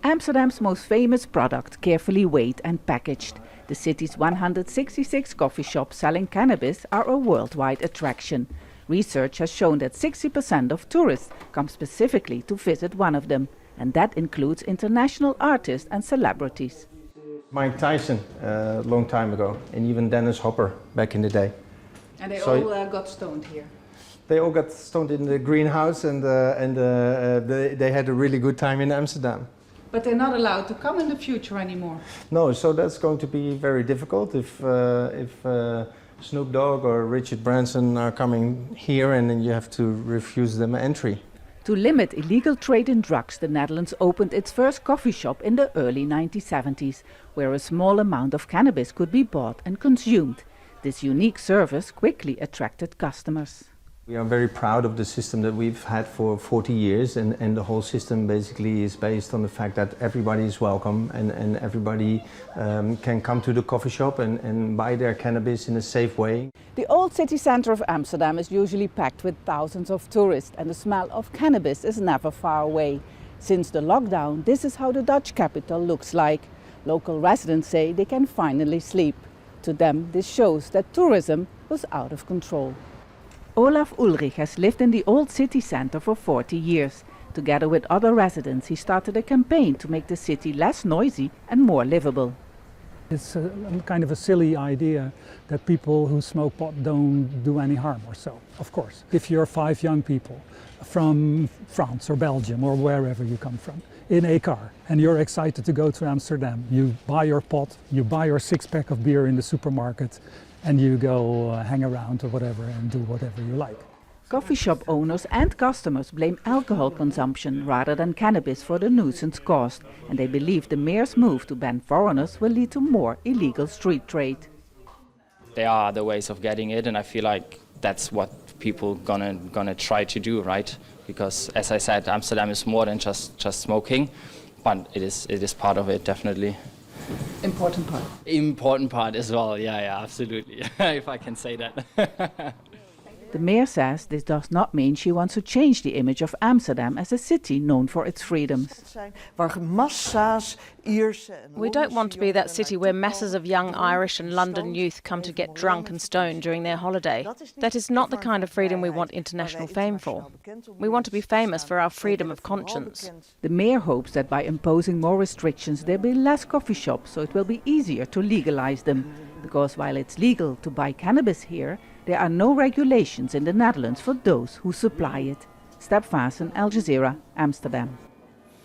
Amsterdam's most famous product, carefully weighed and packaged. The city's 166 coffee shops selling cannabis are a worldwide attraction. Research has shown that 60% of tourists come specifically to visit one of them, and that includes international artists and celebrities. Mike Tyson a long time ago, and even Dennis Hopper back in the day. And they all got stoned here. They all got stoned in the greenhouse, and they had a really good time in Amsterdam. But they're not allowed to come in the future anymore. No, so that's going to be very difficult if Snoop Dogg or Richard Branson are coming here, and then you have to refuse them entry. To limit illegal trade in drugs, the Netherlands opened its first coffee shop in the early 1970s, where a small amount of cannabis could be bought and consumed. This unique service quickly attracted customers. We are very proud of the system that we've had for 40 years, and the whole system basically is based on the fact that everybody is welcome, and everybody can come to the coffee shop and buy their cannabis in a safe way. The old city centre of Amsterdam is usually packed with thousands of tourists, and the smell of cannabis is never far away. Since the lockdown, this is how the Dutch capital looks like. Local residents say they can finally sleep. To them, this shows that tourism was out of control. Olaf Ulrich has lived in the old city centre for 40 years. Together with other residents, he started a campaign to make the city less noisy and more livable. It's a kind of a silly idea that people who smoke pot don't do any harm or so. Of course, if you're 5 young people from France or Belgium or wherever you come from in a car and you're excited to go to Amsterdam, you buy your pot, you buy your 6-pack of beer in the supermarket, and you go hang around or whatever and do whatever you like. Coffee shop owners and customers blame alcohol consumption rather than cannabis for the nuisance caused, and they believe the mayor's move to ban foreigners will lead to more illegal street trade. There are other ways of getting it, and I feel like that's what people gonna try to do, right? Because as I said, Amsterdam is more than just smoking, but it is part of it, definitely. Important part. Important part as well, yeah, absolutely, if I can say that. The mayor says this does not mean she wants to change the image of Amsterdam as a city known for its freedoms. We don't want to be that city where masses of young Irish and London youth come to get drunk and stoned during their holiday. That is not the kind of freedom we want international fame for. We want to be famous for our freedom of conscience. The mayor hopes that by imposing more restrictions there will be less coffee shops, so it will be easier to legalize them. Because while it's legal to buy cannabis here, there are no regulations in the Netherlands for those who supply it. Step Vaassen, Al Jazeera, Amsterdam.